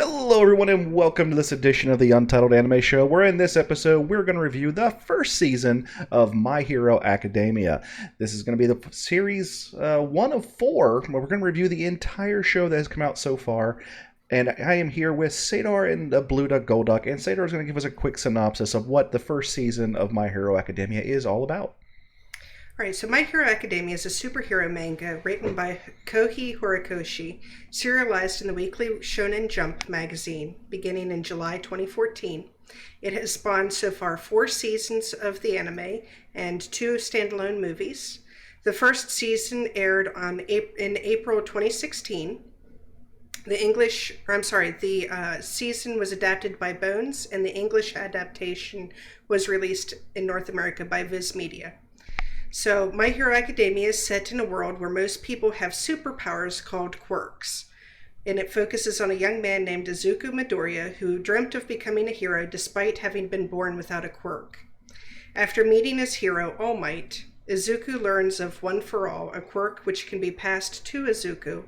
Hello, everyone, and welcome to this edition of the Untitled Anime Show, where in this episode, we're going to review the first season of My Hero Academia. This is going to be the series 1 of 4, where we're going to review the entire show that has come out so far. And I am here with Sadar and Blue Duck Gold Duck, and Sadar is going to give us a quick synopsis of what the first season of My Hero Academia is all about. Alright, so My Hero Academia is a superhero manga written by Kohi Horikoshi, serialized in the weekly Shonen Jump magazine, beginning in July 2014. It has spawned so far 4 seasons of the anime and 2 standalone movies. The first season aired in April 2016. The season was adapted by Bones, and the English adaptation was released in North America by Viz Media. So, My Hero Academia is set in a world where most people have superpowers called quirks, and it focuses on a young man named Izuku Midoriya who dreamt of becoming a hero despite having been born without a quirk. After meeting his hero, All Might, Izuku learns of One for All, a quirk which can be passed to Izuku,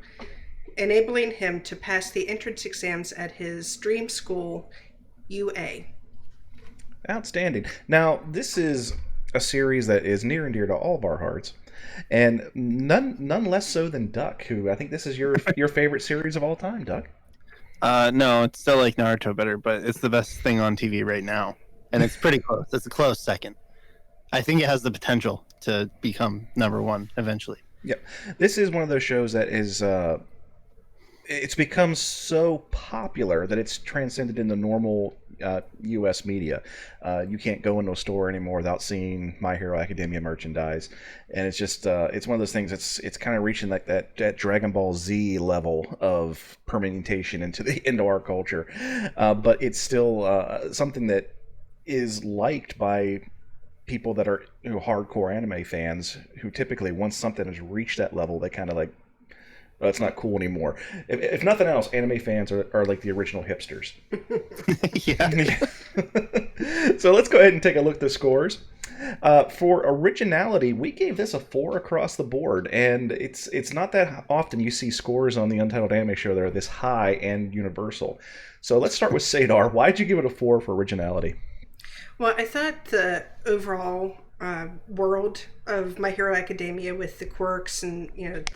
enabling him to pass the entrance exams at his dream school, UA. Outstanding. Now, this is a series that is near and dear to all of our hearts, and none less so than Duck, who I think this is your favorite series of all time, Duck. No, it's still like Naruto better, but it's the best thing on TV right now, and it's pretty close. It's a close second. I think it has the potential to become number 1 eventually. Yep, this is one of those shows that is it's become so popular that it's transcended into normal U.S. media. You can't go into a store anymore without seeing My Hero Academia merchandise, and it's just it's one of those things. It's kind of reaching like that Dragon Ball Z level of permutation into our culture, but it's still something that is liked by people that are hardcore anime fans who typically, once something has reached that level, they kind of like, well, it's not cool anymore. If nothing else, anime fans are like the original hipsters. Yeah. So let's go ahead and take a look at the scores. For originality, we gave this a 4 across the board, and it's not that often you see scores on the Untitled Anime Show that are this high and universal. So let's start with Sadar. Why'd you give it a 4 for originality? Well, I thought the overall world of My Hero Academia, with the quirks and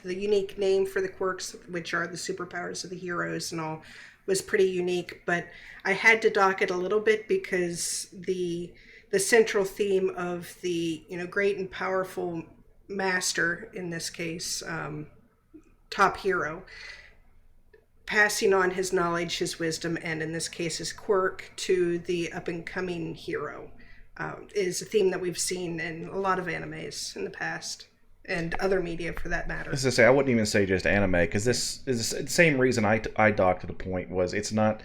the unique name for the quirks, which are the superpowers of the heroes and all, was pretty unique. But I had to dock it a little bit because the central theme of the great and powerful master, in this case top hero, passing on his knowledge, his wisdom, and in this case his quirk to the up-and-coming hero, is a theme that we've seen in a lot of animes in the past, and other media for that matter. As I say, I wouldn't even say just anime, because this is the same reason I docked to the point was it's not...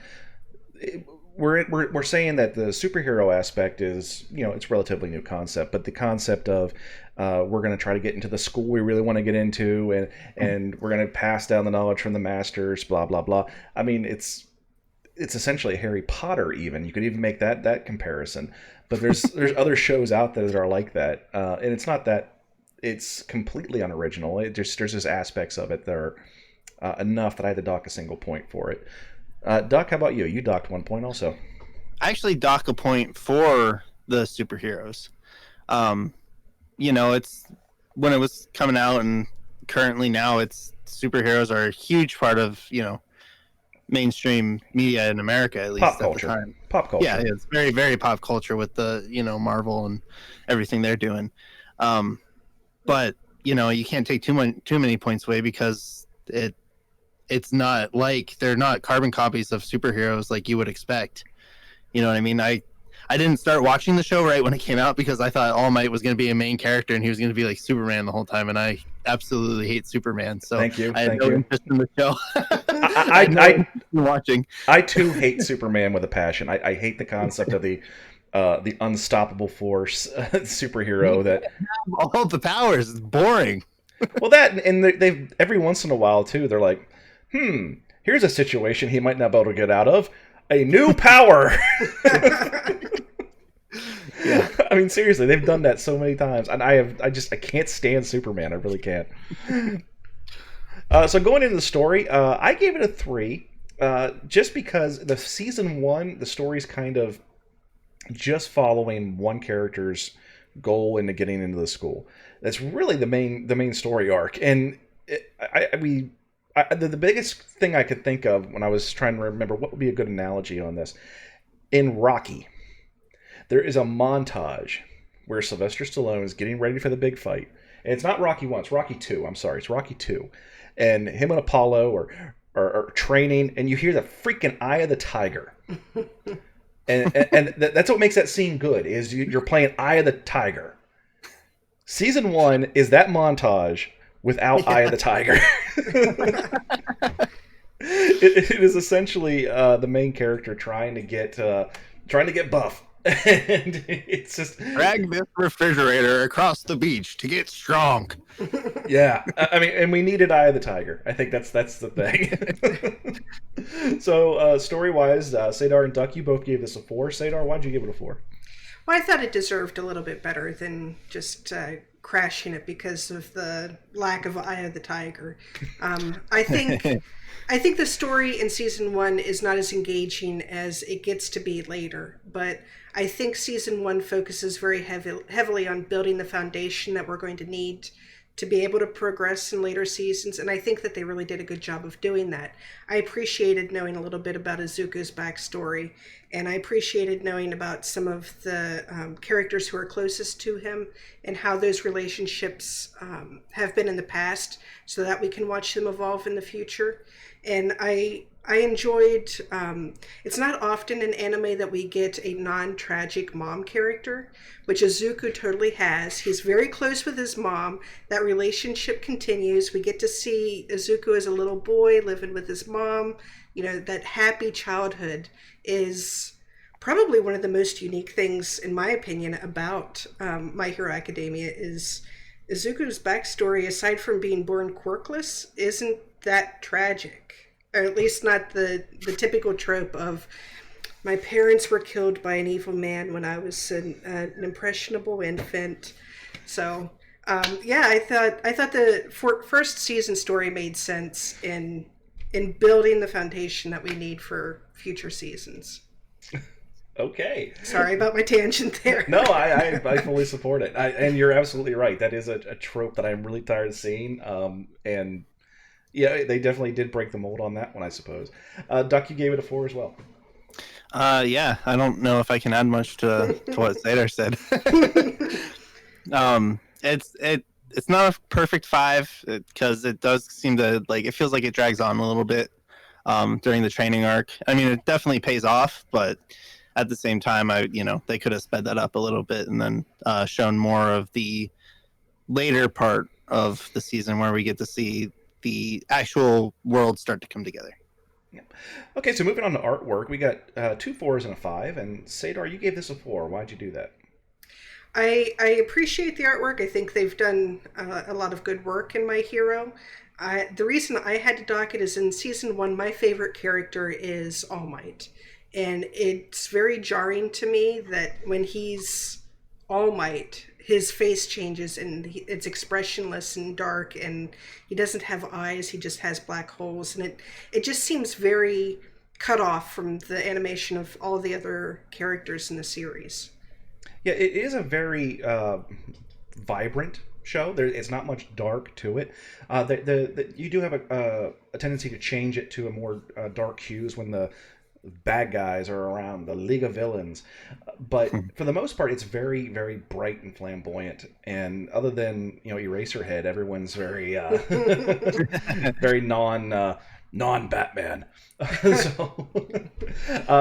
We're saying that the superhero aspect is, it's a relatively new concept, but the concept of we're going to try to get into the school we really want to get into, and we're going to pass down the knowledge from the masters, blah, blah, blah. I mean, it's essentially Harry Potter even. You could even make that comparison. But there's other shows out there that are like that. And it's not that it's completely unoriginal. There's just aspects of it that are enough that I had to dock a single point for it. Duck, how about you? You docked 1 point also. I actually dock a point for the superheroes. It's when it was coming out, and currently now it's superheroes are a huge part of, mainstream media in America, at least pop at culture. the time. Pop culture. Yeah, it's very, very pop culture with the, Marvel and everything they're doing. But, you can't take too many points away because it's not like they're not carbon copies of superheroes like you would expect. You know what I mean? I didn't start watching the show right when it came out because I thought All Might was going to be a main character and he was going to be like Superman the whole time, and I absolutely hate Superman. So Thank you. I had no interest in the show. I watching. I too hate Superman with a passion. I hate the concept of the unstoppable force superhero that all the powers. It's boring. Well, that, and they've every once in a while too, they're like, here's a situation he might not be able to get out of. A new power. Yeah, I mean, seriously, they've done that so many times, and I can't stand Superman. I really can't. So going into the story, I gave it a 3. Just because the season one, the story's kind of just following one character's goal into getting into the school. That's really the main story arc. And the biggest thing I could think of when I was trying to remember what would be a good analogy on this, in Rocky, there is a montage where Sylvester Stallone is getting ready for the big fight. And it's not Rocky 1, it's Rocky 2. I'm sorry, it's Rocky 2. And him and Apollo are training, and you hear the freaking Eye of the Tiger. And that's what makes that scene good, is you're playing Eye of the Tiger. Season 1 is that montage without Eye of the Tiger. It is essentially the main character trying to get buff. And it's just Drag this refrigerator across the beach to get strong. yeah. I mean, and we needed Eye of the Tiger. I think that's the thing. So story wise, Sadar and Duck, you both gave this a 4. Sadar, why'd you give it a 4? Well, I thought it deserved a little bit better than just crashing it because of the lack of Eye of the Tiger. I think I think the story in season 1 is not as engaging as it gets to be later, but I think season 1 focuses very heavily on building the foundation that we're going to need to be able to progress in later seasons, and I think that they really did a good job of doing that. I appreciated knowing a little bit about Izuku's backstory, and I appreciated knowing about some of the characters who are closest to him and how those relationships have been in the past, so that we can watch them evolve in the future. And I enjoyed, it's not often in anime that we get a non-tragic mom character, which Izuku totally has. He's very close with his mom. That relationship continues. We get to see Izuku as a little boy living with his mom. You know, that happy childhood is probably one of the most unique things, in my opinion, about My Hero Academia is Izuku's backstory, aside from being born quirkless, isn't that tragic. Or at least not the typical trope of my parents were killed by an evil man when I was an impressionable infant. So yeah, I thought the first season story made sense in building the foundation that we need for future seasons. Okay. Sorry about my tangent there. No, I fully support it. And you're absolutely right. That is a trope that I'm really tired of seeing. And yeah, they definitely did break the mold on that one, I suppose. Duck, you gave it a 4 as well. Yeah, I don't know if I can add much to what Zadar said. It's not a perfect 5 because it does seem to it feels like it drags on a little bit during the training arc. I mean, it definitely pays off, but at the same time, they could have sped that up a little bit and then shown more of the later part of the season where we get to see the actual world start to come together. Yeah. Okay, so moving on to artwork, we got 2 4s and a 5, and Sadar, you gave this a 4. Why'd you do that? I appreciate the artwork. I think they've done a lot of good work in My Hero. The reason I had to dock it is in season 1, my favorite character is All Might. And it's very jarring to me that when he's All Might, his face changes and it's expressionless and dark, and he doesn't have eyes, he just has black holes. And it just seems very cut off from the animation of all the other characters in the series. Yeah, it is a very vibrant show. It's not much dark to it. You do have a tendency to change it to a more dark hues when the bad guys are around, the League of Villains, but for the most part it's very, very bright and flamboyant, and other than Eraserhead, everyone's very very non-Batman. So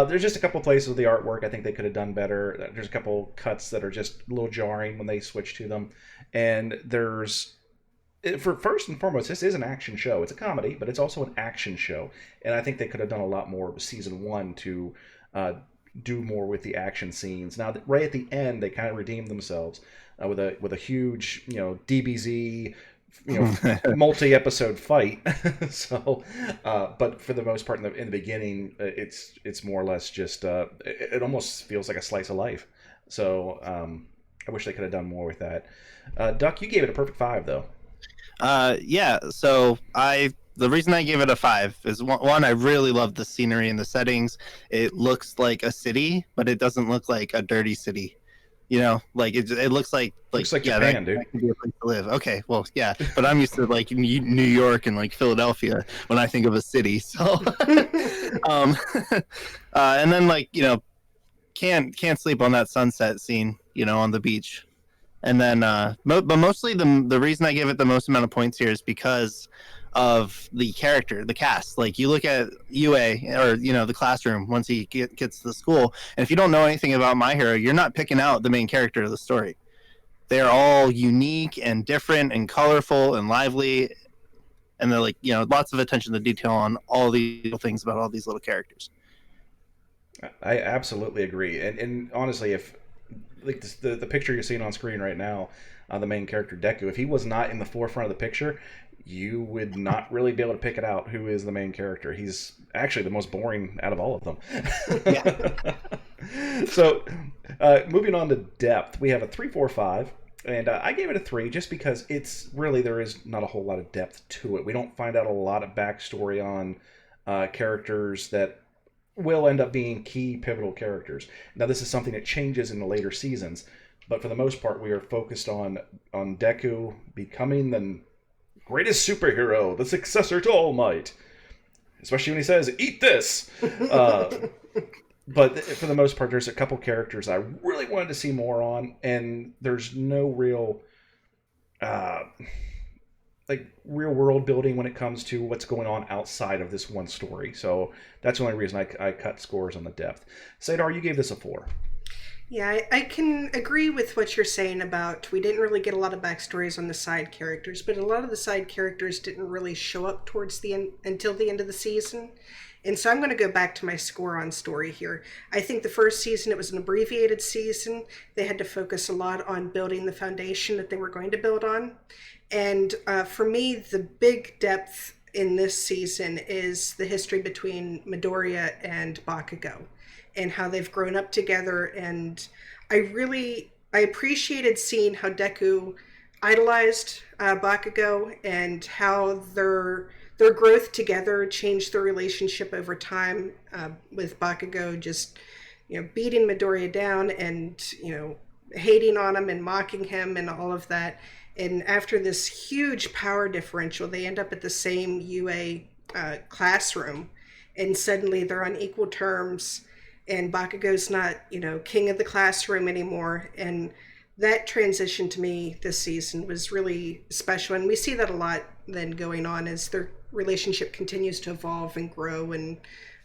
there's just a couple places with the artwork I think they could have done better. There's a couple cuts that are just a little jarring when they switch to them, and for first and foremost, this is an action show. It's a comedy, but it's also an action show, and I think they could have done a lot more with season 1 to do more with the action scenes. Now, right at the end, they kind of redeemed themselves with a huge, DBZ, multi-episode fight. So, but for the most part, in the beginning, it's more or less just it almost feels like a slice of life. So, I wish they could have done more with that. Duck, you gave it a perfect 5, though. Yeah, so I the reason I gave it a 5 is one, I really love the scenery and the settings. It looks like a city, but it doesn't look like a dirty city. You know, like it looks like Looks like yeah, Japan, dude. that could be a place to live. Okay, well, yeah, but I'm used to like New York and like Philadelphia when I think of a city. So, um, and then like can't sleep on that sunset scene, on the beach. And then, but mostly the reason I give it the most amount of points here is because of the character, the cast. Like you look at UA or the classroom once he gets to the school, and if you don't know anything about My Hero, you're not picking out the main character of the story. They're all unique and different and colorful and lively, and they're like lots of attention to detail on all these little things about all these little characters. I absolutely agree, and honestly, if like the picture you're seeing on screen right now, the main character Deku, if he was not in the forefront of the picture, you would not really be able to pick it out who is the main character. He's actually the most boring out of all of them. So, moving on to depth, we have a 3.45, and I gave it a 3 just because it's really there is not a whole lot of depth to it. We don't find out a lot of backstory on characters that will end up being key pivotal characters. Now, this is something that changes in the later seasons, but for the most part, we are focused on Deku becoming the greatest superhero, the successor to All Might. Especially when he says, "Eat this." But for the most part, there's a couple characters I really wanted to see more on, and there's no real real world building when it comes to what's going on outside of this one story. So that's the only reason I cut scores on the depth. Sadar, you gave this a 4. Yeah, I can agree with what you're saying about we didn't really get a lot of backstories on the side characters, but a lot of the side characters didn't really show up towards the end until the end of the season. And so I'm going to go back to my score on story here. I think the first season, it was an abbreviated season. They had to focus a lot on building the foundation that they were going to build on. And for me, the big depth in this season is the history between Midoriya and Bakugo and how they've grown up together. And I appreciated seeing how Deku idolized Bakugo and how their growth together changed their relationship over time, with Bakugo just beating Midoriya down and hating on him and mocking him and all of that. And after this huge power differential, they end up at the same UA classroom, and suddenly they're on equal terms, and Bakugo's not, king of the classroom anymore. And that transition to me this season was really special. And we see that a lot then going on as their relationship continues to evolve and grow. And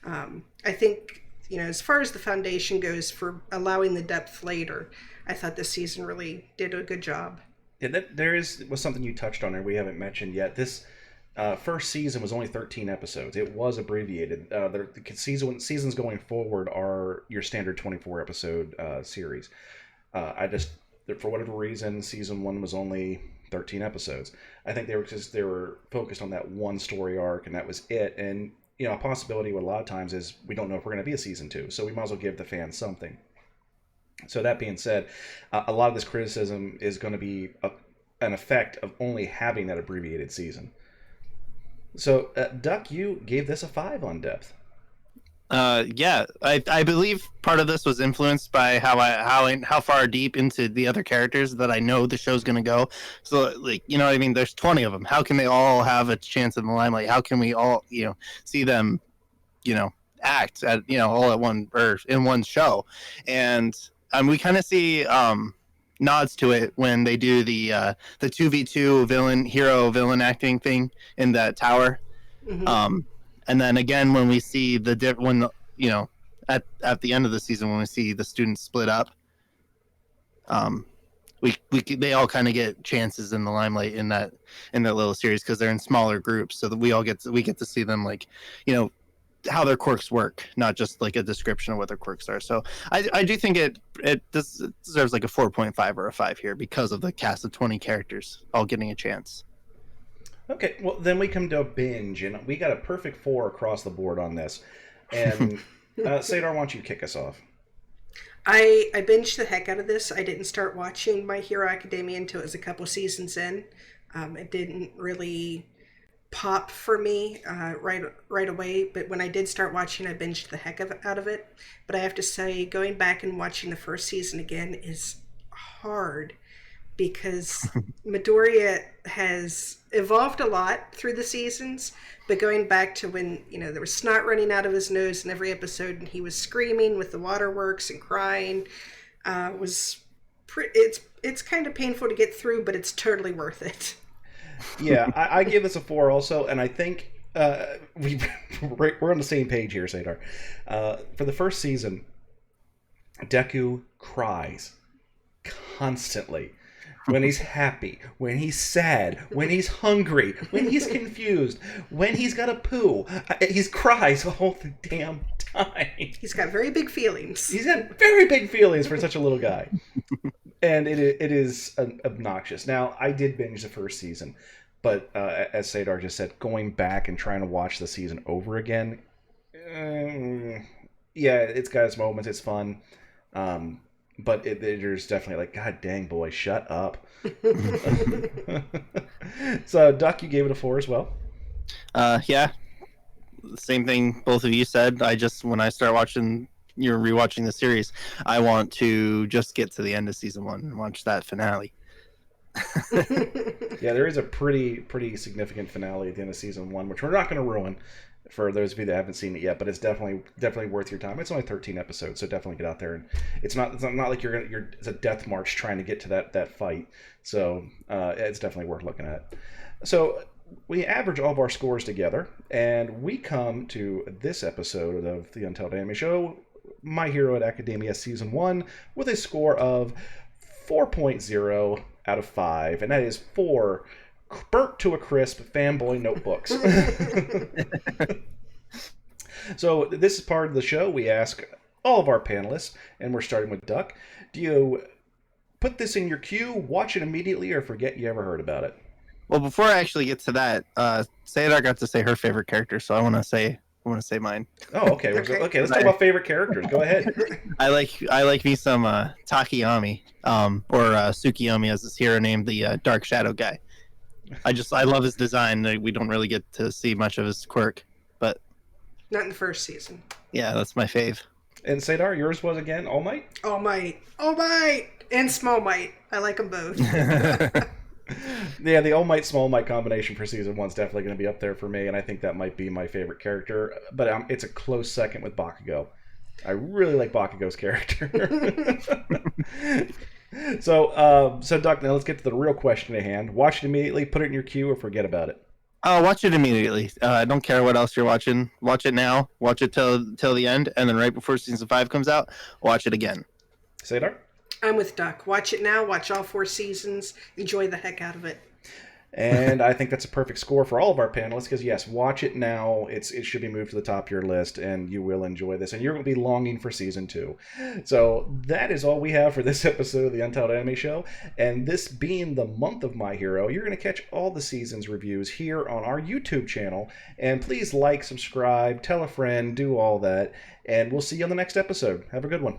I think, as far as the foundation goes for allowing the depth later, I thought this season really did a good job. Yeah, there was something you touched on there we haven't mentioned yet. This first season was only 13 episodes. It was abbreviated. The seasons going forward are your standard 24 episode series. For whatever reason, season 1 was only 13 episodes. I think they were focused on that one story arc, and that was it. And a possibility a lot of times is we don't know if we're going to be a season 2, so we might as well give the fans something. So that being said, a lot of this criticism is going to be an effect of only having that abbreviated season. So, Duck, you gave this a 5 on depth. Yeah, I believe part of this was influenced by how far deep into the other characters that I know the show's going to go. So, like, what I mean? There's 20 of them. How can they all have a chance in the limelight? How can we all, see them, act at, all at one or in one show? And we kind of see nods to it when they do the 2v2 hero villain acting thing in that tower. Mm-hmm. And then again, when we see at the end of the season, when we see the students split up, they all kind of get chances in the limelight in that little series because they're in smaller groups, so that we get to see them, like, how their quirks work, not just like a description of what their quirks are. So I do think it deserves like a 4.5 or a 5 here because of the cast of 20 characters all getting a chance. Okay, well then we come to a binge, and we got a perfect 4 across the board on this. And Sadar, why don't you kick us off? I binged the heck out of this. I didn't start watching My Hero Academia until it was a couple seasons in. It didn't really pop for me right away. But when I did start watching, I binged the heck out of it. But I have to say, going back and watching the first season again is hard because Midoriya has evolved a lot through the seasons. But going back to when there was snot running out of his nose in every episode, and he was screaming with the waterworks and crying, it's kind of painful to get through, but it's totally worth it. Yeah, I give this a 4 also, and I think we're on the same page here, Sadar. For the first season, Deku cries constantly. When he's happy, when he's sad, when he's hungry, when he's confused, when he's got a poo. He cries all the damn time. He's got very big feelings. He's got very big feelings for such a little guy. And it is obnoxious. Now, I did binge the first season, but as Sadar just said, going back and trying to watch the season over again, yeah, it's got its moments. It's fun. But there's definitely like, God dang, boy, shut up. So, Duck, you gave it a 4 as well? Yeah. Same thing both of you said. When I start watching, you're rewatching the series, I want to just get to the end of season 1 and watch that finale. Yeah, there is a pretty significant finale at the end of season 1, which we're not going to ruin for those of you that haven't seen it yet, but it's definitely worth your time. It's only 13 episodes, so definitely get out there. And it's not like it's a death march trying to get to that fight. So it's definitely worth looking at. So we average all of our scores together, and we come to this episode of the Untitled Anime Show, My Hero Academia Season 1, with a score of 4.0 out of 5, and that is 4 burnt to a crisp fanboy notebooks. So this is part of the show. We ask all of our panelists, and we're starting with Duck. Do you put this in your queue, watch it immediately, or forget you ever heard about it? Well, before I actually get to that, Sayadar got to say her favorite character, so I want to say mine. Oh, okay. Okay, let's talk about favorite characters. Go ahead. I like me some Takayami, or Tsukiyomi, as his hero named, the Dark Shadow guy. I love his design. We don't really get to see much of his quirk, but not in the first season. Yeah, that's my fave. And Sadar, yours was again All Might? All Might, and Small Might. I like them both. Yeah, the All Might Small Might combination for season 1 is definitely going to be up there for me, and I think that might be my favorite character. But it's a close second with Bakugo. I really like Bakugo's character. So, Doc, now let's get to the real question at hand. Watch it immediately, put it in your queue, or forget about it. Watch it immediately. I don't care what else you're watching. Watch it now. Watch it till the end, and then right before season 5 comes out, watch it again. Sadar? I'm with Duck. Watch it now. Watch all 4 seasons. Enjoy the heck out of it. And I think that's a perfect score for all of our panelists, because yes, watch it now. It should be moved to the top of your list, and you will enjoy this, and you're going to be longing for season 2. So that is all we have for this episode of the Untitled Anime Show, and this being the month of My Hero, you're going to catch all the season's reviews here on our YouTube channel, and please like, subscribe, tell a friend, do all that, and we'll see you on the next episode. Have a good one.